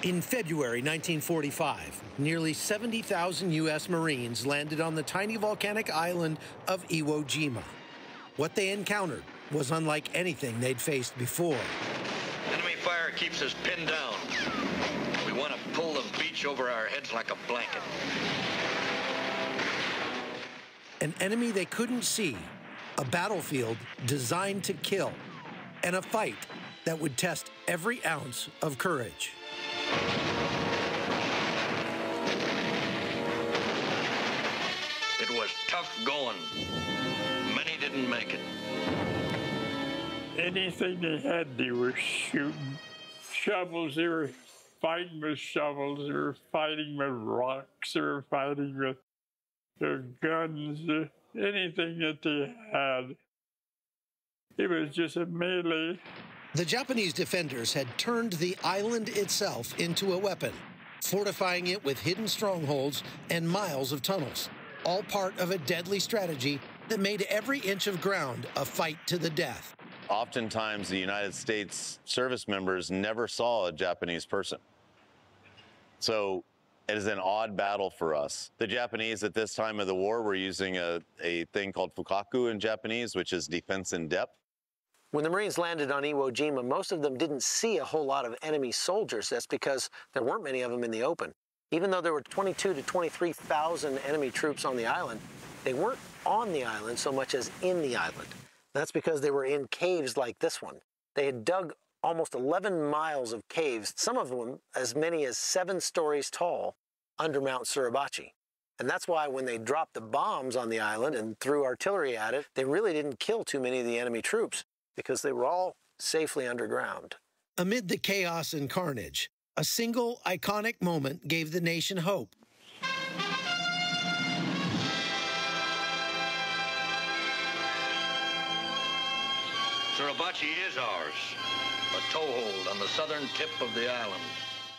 In February 1945, nearly 70,000 U.S. Marines landed on the tiny volcanic island of Iwo Jima. What they encountered was unlike anything they'd faced before. Enemy fire keeps us pinned down. We want to pull the beach over our heads like a blanket. An enemy they couldn't see, a battlefield designed to kill, and a fight that would test every ounce of courage. It was tough going. Many didn't make it. Anything they had, they were shooting. Shovels, they were fighting with shovels, they were fighting with rocks, they were fighting with their guns, anything that they had. It was just a melee. The Japanese defenders had turned the island itself into a weapon, fortifying it with hidden strongholds and miles of tunnels, all part of a deadly strategy that made every inch of ground a fight to the death. Oftentimes, the United States service members never saw a Japanese person. So it is an odd battle for us. The Japanese at this time of the war were using a thing called fukaku in Japanese, which is defense in depth. When the Marines landed on Iwo Jima, most of them didn't see a whole lot of enemy soldiers. That's because there weren't many of them in the open. Even though there were 22,000 to 23,000 enemy troops on the island, they weren't on the island so much as in the island. That's because they were in caves like this one. They had dug almost 11 miles of caves, some of them as many as 7 stories tall, under Mount Suribachi. And that's why when they dropped the bombs on the island and threw artillery at it, they really didn't kill too many of the enemy troops, because they were all safely underground. Amid the chaos and carnage, a single iconic moment gave the nation hope. Suribachi is ours, a toehold on the southern tip of the island.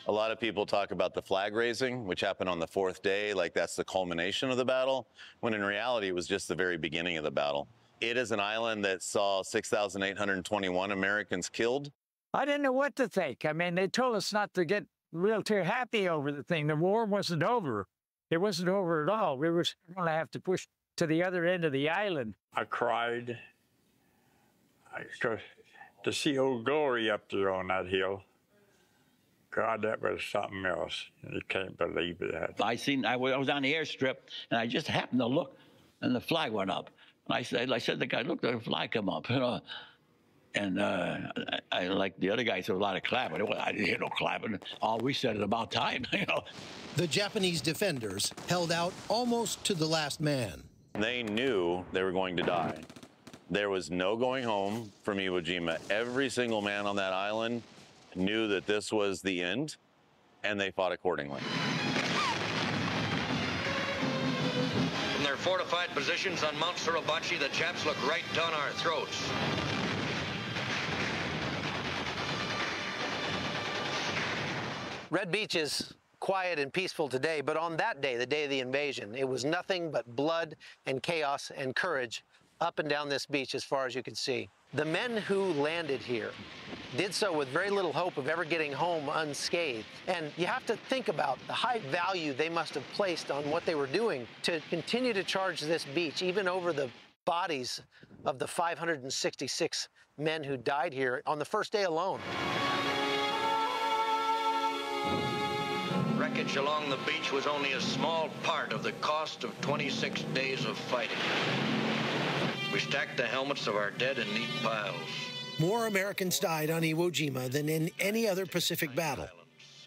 A lot of people talk about the flag raising, which happened on the 4th day, like that's the culmination of the battle, when in reality it was just the very beginning of the battle. It is an island that saw 6,821 Americans killed. I didn't know what to think. I mean, they told us not to get real too happy over the thing. The war wasn't over. It wasn't over at all. We were going to have to push to the other end of the island. I cried. To see Old Glory up there on that hill, God, that was something else. You can't believe that. I was on the airstrip, and I just happened to look, and the flag went up. I said to the guy, look, the flag come up, you know. And I like the other guy said a lot of clapping. I didn't hear no clapping. All we said is about time, you know. The Japanese defenders held out almost to the last man. They knew they were going to die. There was no going home from Iwo Jima. Every single man on that island knew that this was the end, and they fought accordingly. From their fortified positions on Mount Suribachi, the Japs look right down our throats. Red Beach is quiet and peaceful today, but on that day, the day of the invasion, it was nothing but blood and chaos and courage up and down this beach as far as you could see. The men who landed here did so with very little hope of ever getting home unscathed. And you have to think about the high value they must have placed on what they were doing to continue to charge this beach, even over the bodies of the 566 men who died here on the first day alone. Wreckage along the beach was only a small part of the cost of 26 days of fighting. We stacked the helmets of our dead in neat piles. More Americans died on Iwo Jima than in any other Pacific battle.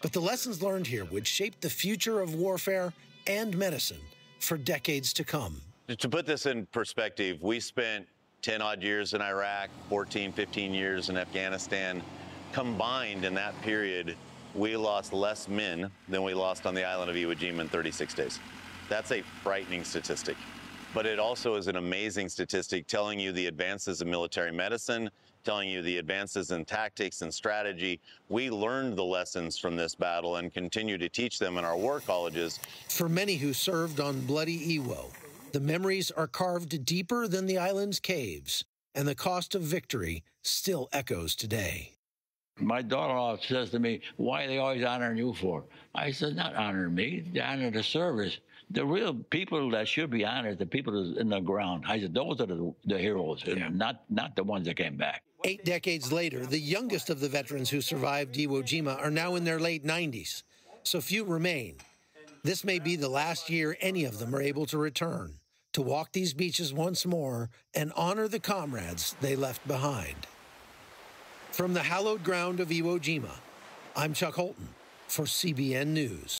But the lessons learned here would shape the future of warfare and medicine for decades to come. To put this in perspective, we spent 10-odd years in Iraq, 14, 15 years in Afghanistan. Combined in that period, we lost less men than we lost on the island of Iwo Jima in 36 days. That's a frightening statistic. But it also is an amazing statistic telling you the advances in military medicine, telling you the advances in tactics and strategy. We learned the lessons from this battle and continue to teach them in our war colleges. For many who served on bloody Iwo, the memories are carved deeper than the island's caves, and the cost of victory still echoes today. My daughter-in-law says to me, why are they always honoring you for? I said, not honoring me, they honor the service. The real people that should be honored, the people in the ground. I said, those are the heroes, not the ones that came back. 8 decades later, the youngest of the veterans who survived Iwo Jima are now in their late 90s, so few remain. This may be the last year any of them are able to return, to walk these beaches once more and honor the comrades they left behind. From the hallowed ground of Iwo Jima, I'm Chuck Holton for CBN News.